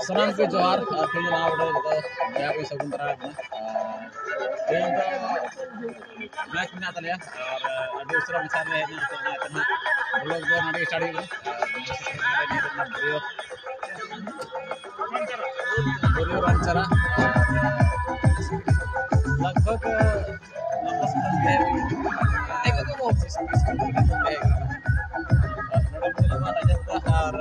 सलाम के जोहार तेज ना उड़े तो या कोई सगुन तरह ना तेज तो मैच में आता लिया और दूसरा मिसाल है ना तो ना इतना लोग जो नाटक स्टार्ट हुआ बोलियो रंचरा लगभग लंबा समय है एक तो बहुत चीज है और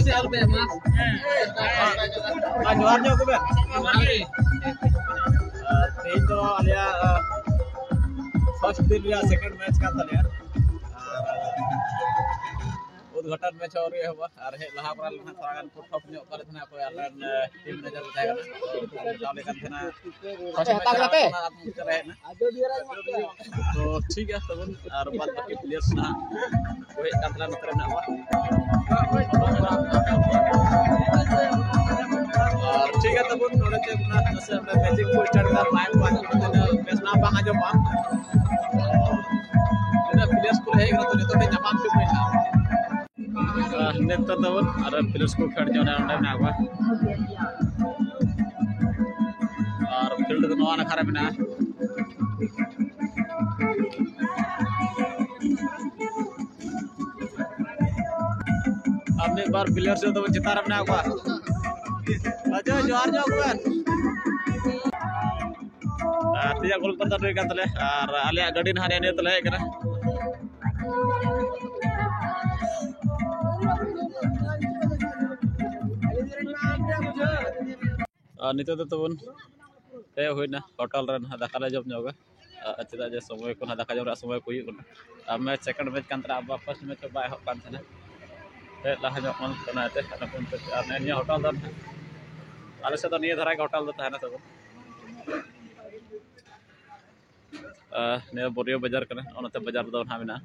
sial be mas juarnya aku be itu alia first दिन या सेकंड मैच का था यार उद्घाटन मैच और ये हुआ और लहा पर लहा थोड़ा फुट टॉप न्यो करे थे कोई अलग टीम नजर बताएगा ना चाले कर थे ना फर्स्ट मैच पे रहे ना तो ठीक है तब और बाद बाकी प्लेयर्स ना कोई अंतरा नतर ना हुआ और ठीक है तब नोड़े ते अपना नसे अपना मैजिक को स्टार्ट कर लाइव बात मैच ना बांग जो बांग ना प्लेयर्स को है ना तो ने जमाम के में नेतर तब और प्लेयर्स को खेल जो ना ना हुआ और फील्ड तो नवा ना खराब ना अब एक बार प्लेयर से तो जिता रहा है अच्छा जोहार जो गुआर तिया गोल करता तो इकन तले और आलिया गाड़ी नहाने ने तले एकना नितो तो तबन ते होइना होटल रन दाखा जब नोगा चेदा जे समय को दाखा जब समय को अब मैच सेकंड मैच कांतरा अब फर्स्ट मैच बाय हो कान थना लाहा जो मन कना ते अपन ते ने होटल दन आले से तो निये धरा के होटल दो थाना तब ने बोरियो बाजार कने ओनते बाजार दो ना बिना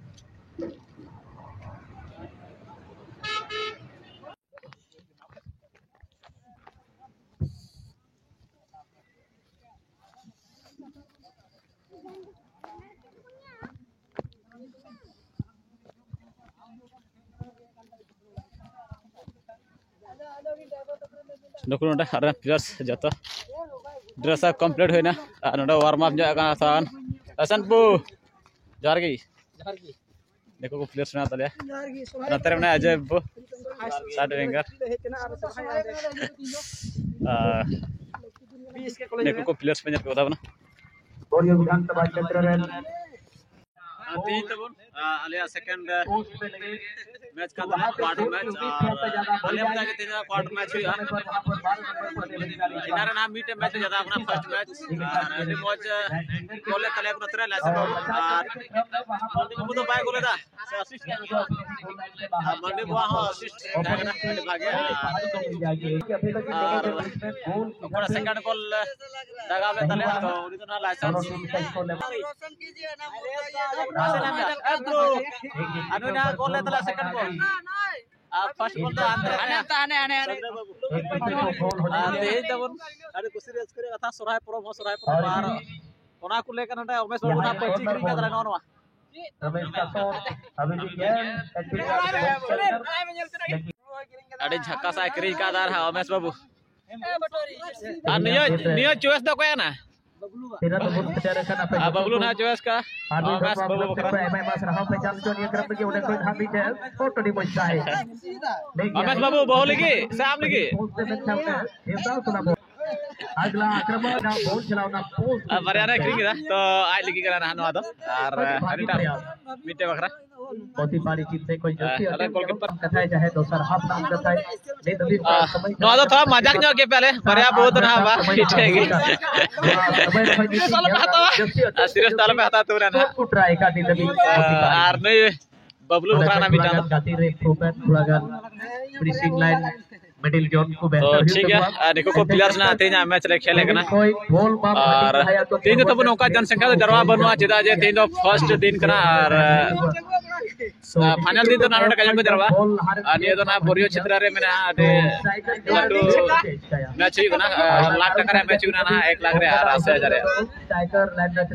नकुन अरे प्लेयर्स जतो ड्रेस कंप्लीट होइना नोडा वार्म अप जो का सान असन पु जोहार गी देखो को प्लेयर्स ना तले नतर में अजय पु साइड विंगर देखो को प्लेयर्स पे को दाबना बोरियो विधानसभा क्षेत्र रे तीन तबन आलिया सेकंड मैच का क्वार्टर मैच बोले बता के तीन क्वार्टर मैच हुआ इनारा नाम मीट मैच ज्यादा अपना फर्स्ट मैच अरे मौज बोले तले अपना तरह लासे मंडी तो बाय गोले दा असिस्ट मंडी बुआ हो असिस्ट ना भागे और सेकंड गोल दगा में तले तो उरी तो ना लाइसेंस रोशन कीजिए ना ब्रो अनुना गोल तला सेकंड गोल फर्स्ट गोल तो आने दे दबन अरे कुछ रेस करे कथा सोराय प्रो बार ओना को लेकर ना उमेश बाबू ना पची करी का दरा नोनवा रमेश का शॉट अभी भी गेम अरे झक्का सा करी का दार है उमेश बाबू आ नियो चॉइस द कोया ना तेरा तो बहुत बेचारा का ना बबलू ना चॉइस का उमेश बाबू बकरा एमआई मास रहा पे चाल जो ये क्रम के उन्हें कोई धाम भी है फोटो दी मजा है उमेश बाबू बहु लगी साम लगी अगला आक्रमण ना बॉल चलावना पोस्ट बरियाना क्रिकेट तो आज लगी करा ना नवा दो और हरिटा मिटे बकरा बहुत ही बारी जीत से कोई जल्दी अरे गोलकीपर कथाए चाहे तो सर हाफ नाम कथाए ले दबी समय नवा दो थोड़ा मजाक न के पहले बरिया बहुत ना बा पिटेगी सीरियस ताल में आता तू ना को ट्राई का दी दबी और नहीं बबलू बकरा ना मिटा गाती रे प्रोपेट थोड़ा फिनिशिंग लाइन मिडिल जोन को बेहतर तो ठीक है देखो को प्लेयर्स ना आते हैं मैच ले खेलेगा ना और तीन तो नौका जनसंख्या तो जरवा बनवा चेदा जे तीन तो फर्स्ट दिन कना और फाइनल दिन तो नारोड का जंग जरवा अनि तो ना बोरियो क्षेत्र रे मेना अदे लड्डू मैच ही ना लाख टका रे मैच ना 1 लाख रे 80,000 रे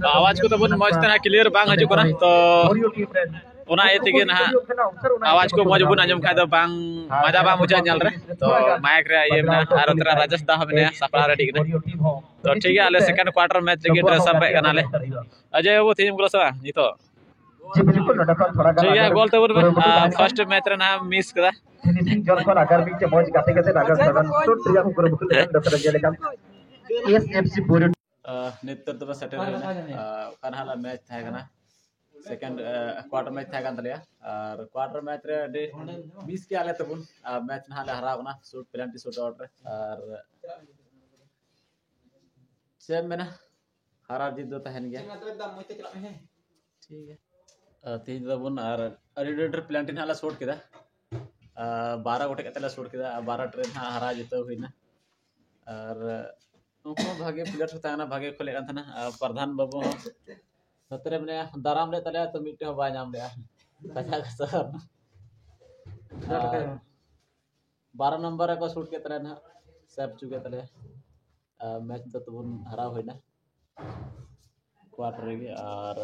आवाज को तो बहुत मस्त ना क्लियर बांग हजू कना तो ona ite ge na आवाज को मौज बुन आजम खाय दो बांग मजा बा मुजा nyal re तो माइक रे ये ना आर उतरा राजेश दा हमने सपना रेडी के तो ठीक है आले सेकंड क्वार्टर मैच लगी ड्रेस अप कना ले अजय वो टीम ग्लोस नितो जी बिल्कुल नडकन थोड़ा ठीक है गोल तो फर्स्ट मैच रे ना मिस कदा फिनिशिंग जन को अगर बीच मौज गाते गाते नगर सदन तो ट्रिया को गुरु डॉक्टर जेले काम एसएफसी बोरी नितर तो सेटर है kan hala मैच था कना सेकंड क्वार्टर मैच था kan तलिया और क्वार्टर मैच रे दे मिस के आले तबुन मैच ना hala हरा कना शूट पेनल्टी शूट आउट रे और सेम में ना हरा जीत दो तहन गया ठीक है तीन तबुन और रेडर पेनल्टी हाला शूट किदा 12 गोटे कतला शूट किदा 12 ट्रेन हरा जीतो हुईना और उनको भागे प्लेयर होता है ना भागे खोले kan thana प्रधान बाबू सतरे में दाराम ले तले तो मिटे हो बाय नाम ले कथा कसर 12 नंबर को शूट के तरह ना सब चुके तले मैच तो तुम हरा होइना क्वार्टर गे और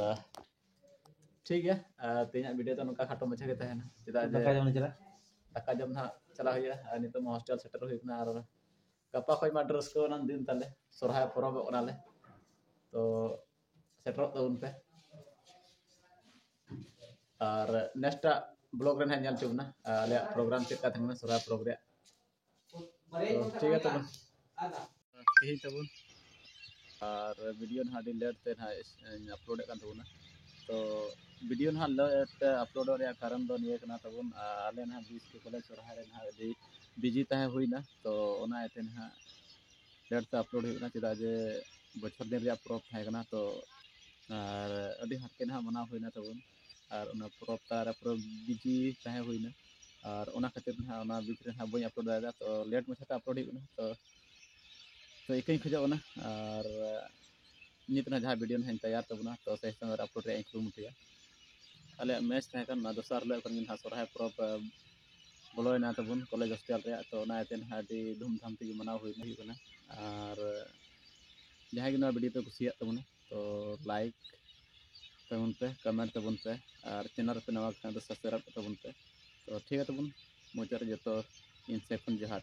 ठीक है तेना वीडियो तो उनका खाटो मछे के तहना चिदा जे दाका जम ना चला हुआ नितो हॉस्टल सेटर हुइना और गपा खय मा ड्रेस को ना दिन तले सोरहाय परब ओनाले तो सेटर तो उन पे और नेक्स्ट ब्लॉग रे ना चुब ना आले प्रोग्राम चेक का थंगना सोरहाय प्रोग्राम ठीक है तो कही तबुन और वीडियो ना डी लेट ते ना अपलोड kan तबुना तो वीडियो ना लेट अपलोड रे कारण दो निये कना तबुन आले ना 20 के कॉलेज सोरहाय रे ना बिजी तहे हुईना तो ओना एते ना लेट से अपलोड हुईना चिदा जे बछर दिन रे प्रोप थाय कना तो और अभी हटके ना मना हुईना तबुन और उना प्रोप तारा प्रो बिजी तहे हुईना और उना खातिर ना उना बीच रे ना बई अपलोड दादा तो लेट में अपलोड हुईना तो एकई खजो ना और नित ना जहां वीडियो ना तैयार तबना तो सही समय अपलोड रे कुरुमुटिया अले मैच थाय कना दोसर ले कन ना सोरहाय प्रोप बोलोना तबुन कॉलेज हॉस्टल रे तो ना एते ना दी धूमधाम ते मनाव हुईना और जहां कि वीडियो पे कुसिया तबना तो लाइक तबन पे कमेंट तबन पे और चैनल पे नवा तो सब्सक्राइब तबन पे तो ठीक है तबन मुचार जो इन से जोहार